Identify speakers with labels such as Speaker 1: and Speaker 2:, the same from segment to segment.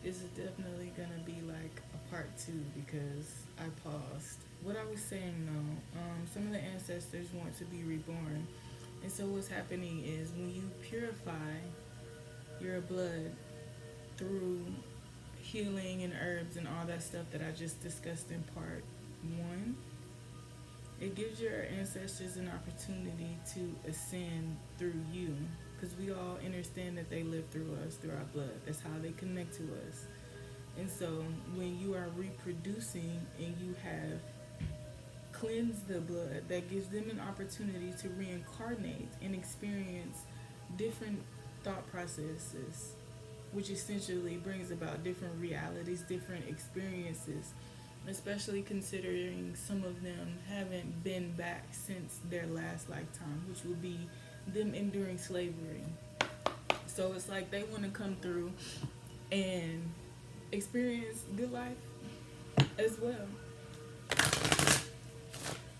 Speaker 1: is definitely gonna be like a part two because I paused. What I was saying though, some of the ancestors want to be reborn, and so what's happening is when you purify your blood through healing and herbs and all that stuff that I just discussed in part one, it gives your ancestors an opportunity to ascend through you because we all understand that they live through us, through our blood. That's how they connect to us. And so when you are reproducing and you have cleansed the blood, that gives them an opportunity to reincarnate and experience different thought processes, which essentially brings about different realities, different experiences, especially considering some of them haven't been back since their last lifetime, which will be them enduring slavery. So it's like they want to come through and experience good life as well.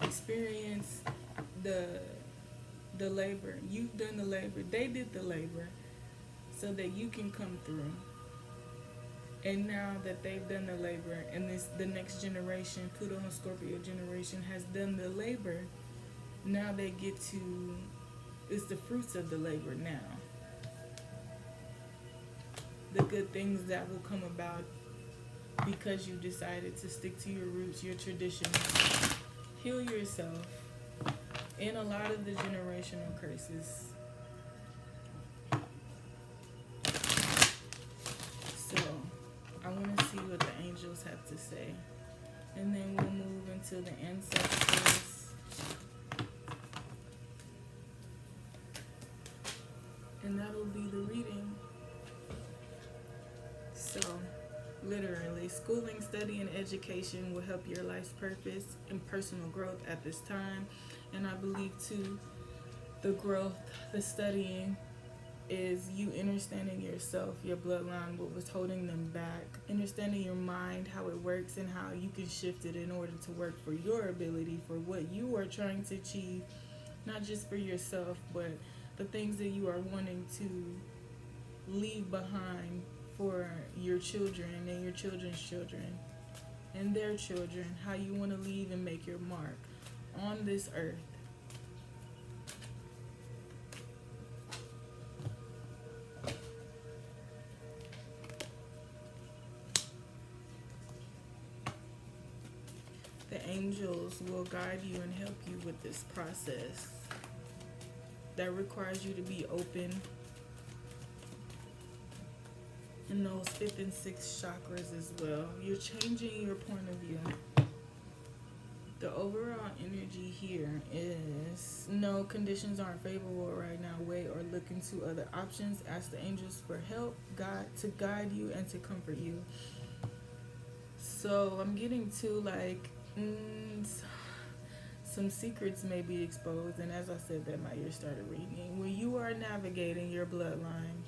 Speaker 1: Experience the the labor. You've done the labor. They did the labor so that you can come through. And now that they've done the labor and this the next generation, Pluto and Scorpio generation has done the labor, now they get to it's the fruits of the labor now. The good things that will come about because you decided to stick to your roots, your traditions, heal yourself, and a lot of the generational curses. So, I want to see what the angels have to say. And then we'll move into the ancestors. And that'll be the reading. So, literally, schooling, study, and education will help your life's purpose and personal growth at this time. And I believe, too, the growth, the studying, is you understanding yourself, your bloodline, what was holding them back, understanding your mind, how it works, and how you can shift it in order to work for your ability, for what you are trying to achieve, not just for yourself, but the things that you are wanting to leave behind for your children and your children's children and their children, how you want to leave and make your mark on this earth. The angels will guide you and help you with this process that requires you to be open in those fifth and sixth chakras as well. You're changing your point of view. The overall energy here is no, conditions aren't favorable right now. Wait or look into other options. Ask the angels for help, God, to guide you and to comfort you. So I'm getting to like some secrets may be exposed, and as I said, that my ear started ringing. When you are navigating your bloodline,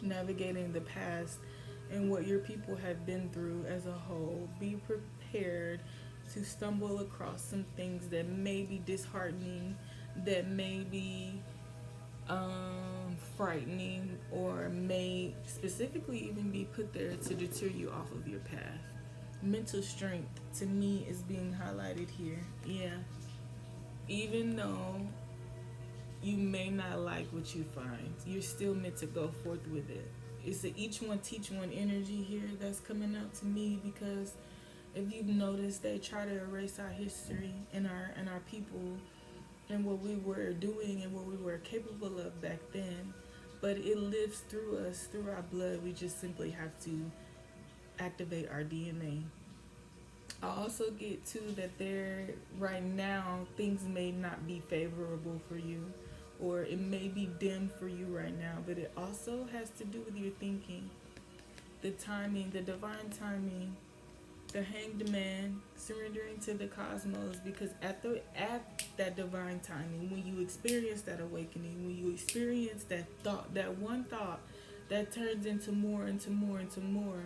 Speaker 1: navigating the past and what your people have been through as a whole, be prepared to stumble across some things that may be disheartening, that may be frightening, or may specifically even be put there to deter you off of your path. Mental strength to me is being highlighted here. Yeah. Even though you may not like what you find, you're still meant to go forth with it. It's a each one teach one energy here that's coming out to me, because if you've noticed, they try to erase our history and our people and what we were doing and what we were capable of back then. But it lives through us, through our blood. We just simply have to activate our DNA. I also get too that there right now things may not be favorable for you, or it may be dim for you right now, but it also has to do with your thinking, the timing, the divine timing, the hanged man, surrendering to the cosmos, because at that divine timing, when you experience that awakening, when you experience that thought, that one thought that turns into more, into more, into more,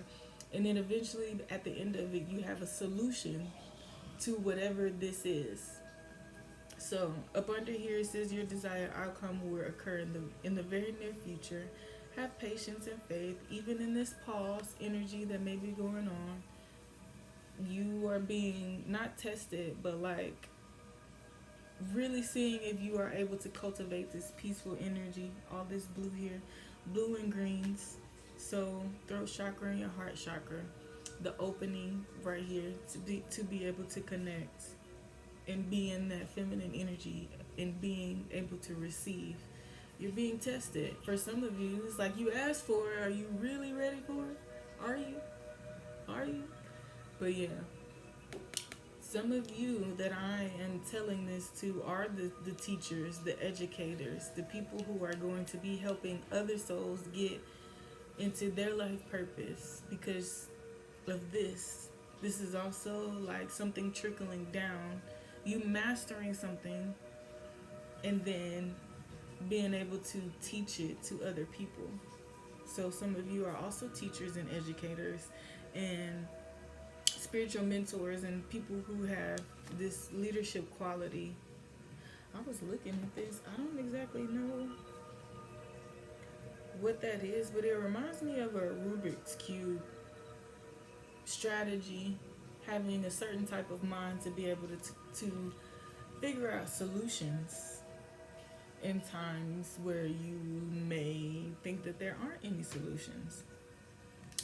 Speaker 1: and then eventually at the end of it, you have a solution to whatever this is. So up under here it says your desired outcome will occur in the very near future. Have patience and faith, even in this pause energy that may be going on. You are being not tested, but like really seeing if you are able to cultivate this peaceful energy. All this blue here, blue and greens. So throat chakra and your heart chakra, the opening right here to be able to connect and be in that feminine energy and being able to receive. You're being tested. For some of you, it's like you asked for it. Are you really ready for it? Are you? Are you? But yeah, some of you that I am telling this to are the teachers, the educators, the people who are going to be helping other souls get into their life purpose because of this. This is also like something trickling down. You mastering something and then being able to teach it to other people. So some of you are also teachers and educators and spiritual mentors and people who have this leadership quality. I was looking at this. I don't exactly know what that is, but it reminds me of a Rubik's Cube strategy, having a certain type of mind to be able to figure out solutions in times where you may think that there aren't any solutions.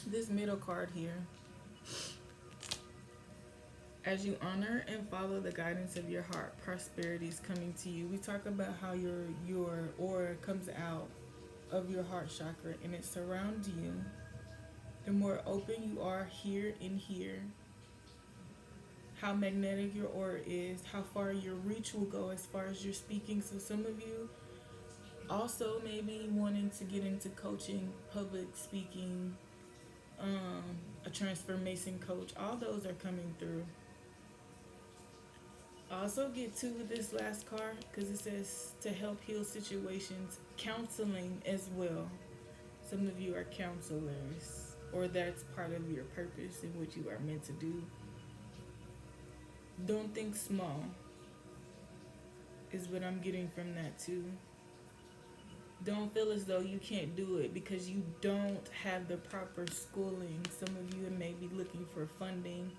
Speaker 1: This middle card here, as you honor and follow the guidance of your heart, prosperity is coming to you. We talk about how your aura comes out of your heart chakra and it surrounds you. The more open you are here and here, how magnetic your aura is, how far your reach will go as far as you're speaking. So some of you also maybe wanting to get into coaching, public speaking, a transformation coach, all those are coming through. I also get to with this last card because it says to help heal situations, counseling as well. Some of you are counselors, or that's part of your purpose and what you are meant to do. Don't think small is what I'm getting from that too. Don't feel as though you can't do it because you don't have the proper schooling. Some of you may be looking for funding.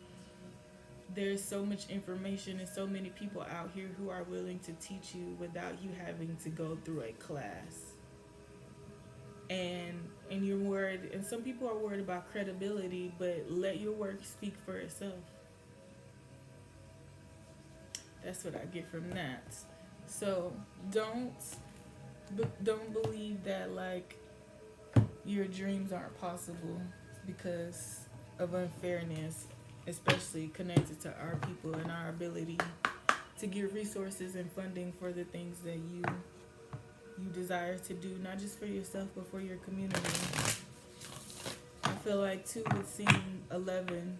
Speaker 1: There's so much information and so many people out here who are willing to teach you without you having to go through a class. And you're worried, and some people are worried about credibility, but let your work speak for itself. That's what I get from that. So don't believe that like your dreams aren't possible because of unfairness, especially connected to our people and our ability to get resources and funding for the things that you desire to do, not just for yourself but for your community. I feel like too with seeing 11,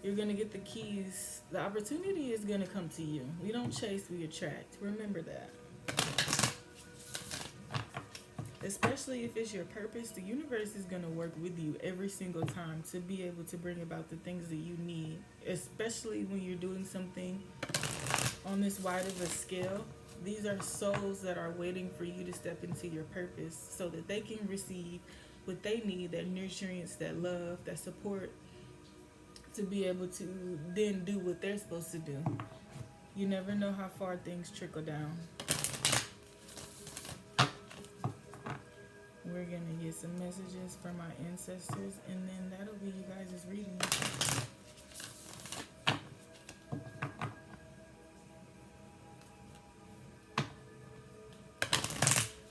Speaker 1: you're gonna get the keys. The opportunity is gonna come to you. We don't chase, we attract. Remember that. Especially if it's your purpose, the universe is going to work with you every single time to be able to bring about the things that you need, especially when you're doing something on this wide of a scale. These are souls that are waiting for you to step into your purpose so that they can receive what they need, that nurturance, that love, that support, to be able to then do what they're supposed to do. You never know how far things trickle down. We're going to get some messages from our ancestors, and then that'll be you guys' reading.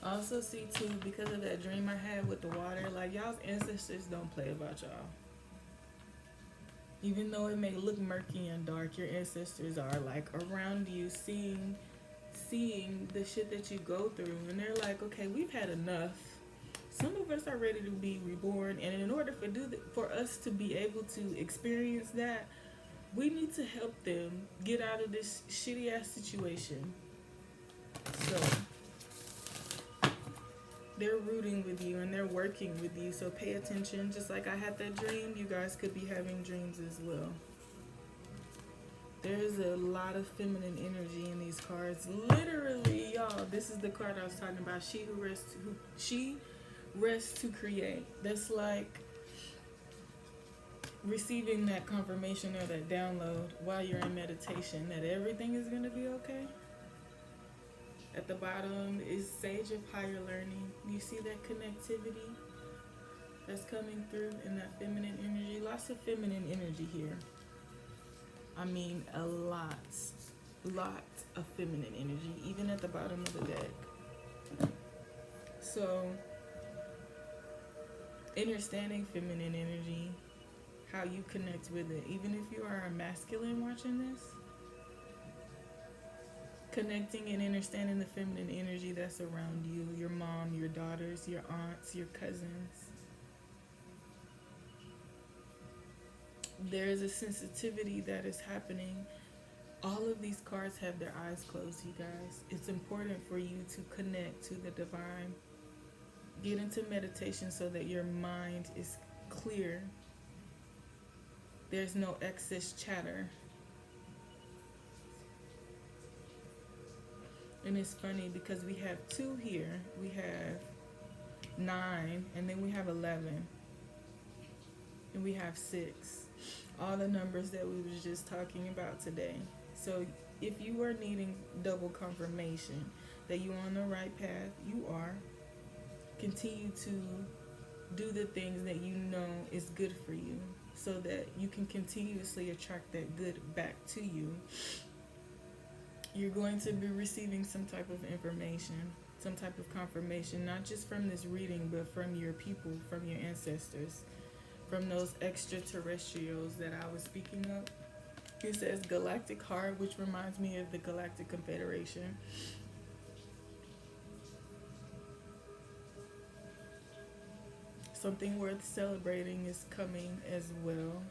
Speaker 1: I also see, too, because of that dream I had with the water, like, y'all's ancestors don't play about y'all. Even though it may look murky and dark, your ancestors are, like, around you, seeing the shit that you go through, and they're like, okay, we've had enough. Some of us are ready to be reborn, and in order for us to be able to experience that, we need to help them get out of this shitty ass situation. So they're rooting with you and they're working with you, so pay attention. Just like I had that dream, you guys could be having dreams as well. There's a lot of feminine energy in these cards. Literally, y'all, this is the card I was talking about. She rest to create. That's like receiving that confirmation or that download while you're in meditation that everything is going to be okay. At the bottom is Sage of Higher Learning. You see that connectivity that's coming through in that feminine energy? Lots of feminine energy here. I mean, a lot of feminine energy, even at the bottom of the deck. So, understanding feminine energy, how you connect with it, even if you are a masculine watching this, connecting and understanding the feminine energy that's around you, your mom, your daughters, your aunts, your cousins. There is a sensitivity that is happening. All of these cards have their eyes closed, you guys. It's important for you to connect to the divine. Get into meditation so that your mind is clear. There's no excess chatter. And it's funny because we have 2 here. We have 9, and then we have 11. And we have 6. All the numbers that we was just talking about today. So if you are needing double confirmation that you're on the right path, you are. Continue to do the things that you know is good for you so that you can continuously attract that good back to you. You're going to be receiving some type of information, some type of confirmation, not just from this reading, but from your people, from your ancestors, from those extraterrestrials that I was speaking of. It says Galactic Heart, which reminds me of the Galactic Confederation. Something worth celebrating is coming as well.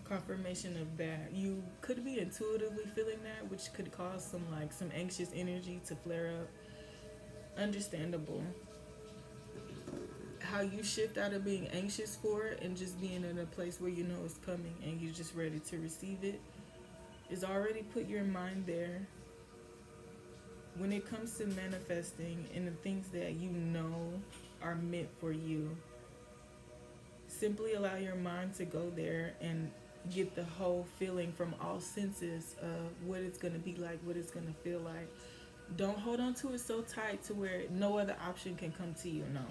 Speaker 1: Confirmation of that. You could be intuitively feeling that, which could cause some anxious energy to flare up. Understandable. How you shift out of being anxious for it and just being in a place where you know it's coming and you're just ready to receive it is already put your mind there. When it comes to manifesting and the things that you know are meant for you, simply allow your mind to go there and get the whole feeling from all senses of what it's going to be like, what it's going to feel like. Don't hold on to it so tight to where no other option can come to you, no.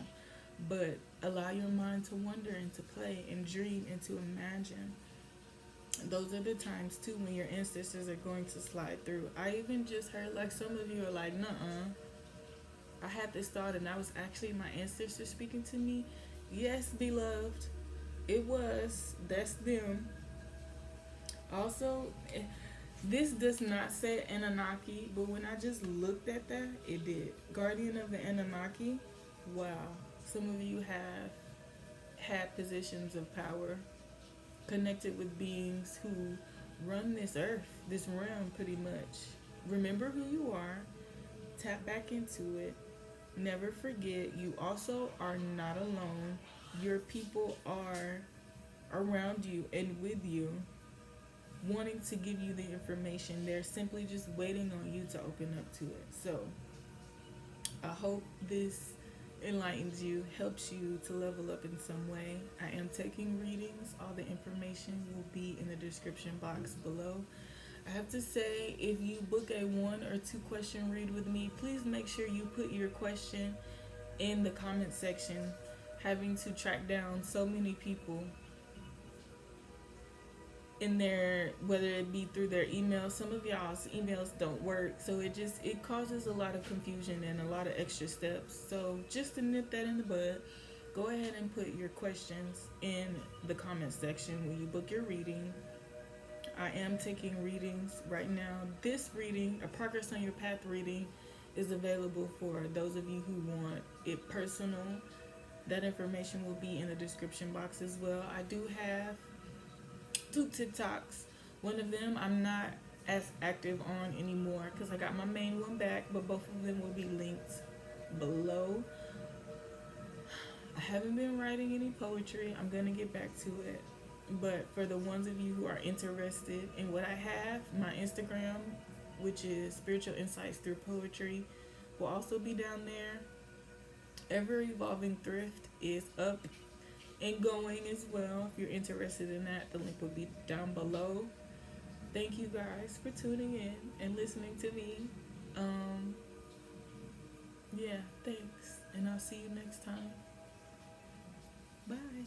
Speaker 1: But allow your mind to wonder and to play and dream and to imagine. Those are the times too when your ancestors are going to slide through. I even just heard like some of you are like, nuh-uh. I had this thought and that was actually my ancestors speaking to me. Yes, beloved. It was. That's them. Also, this does not say Anunnaki, but when I just looked at that, it did. Guardian of the Anunnaki. Wow. Some of you have had positions of power, connected with beings who run this earth, this realm pretty much. Remember who you are. Tap back into it. Never forget, you also are not alone. Your people are around you and with you, wanting to give you the information. They're simply just waiting on you to open up to it. So I hope this enlightens you, helps you to level up in some way. I am taking readings. All the information will be in the description box below. I have to say, if you book a 1 or 2 question read with me, please make sure you put your question in the comment section. Having to track down so many people in their, whether it be through their emails. Some of y'all's emails don't work, so it causes a lot of confusion and a lot of extra steps. So just to nip that in the bud, go ahead and put your questions in the comment section when you book your reading. I am taking readings right now. This reading, a Progress on Your Path reading, is available for those of you who want it personal. That information will be in the description box as well. I do have 2 TikToks. One of them I'm not as active on anymore because I got my main one back, but both of them will be linked below. I haven't been writing any poetry. I'm going to get back to it. But for the ones of you who are interested in what I have, my Instagram, which is Spiritual Insights Through Poetry, will also be down there. Ever Evolving Thrift is up and going as well. If you're interested in that, the link will be down below. Thank you guys for tuning in and listening to me. Yeah, thanks. And I'll see you next time. Bye.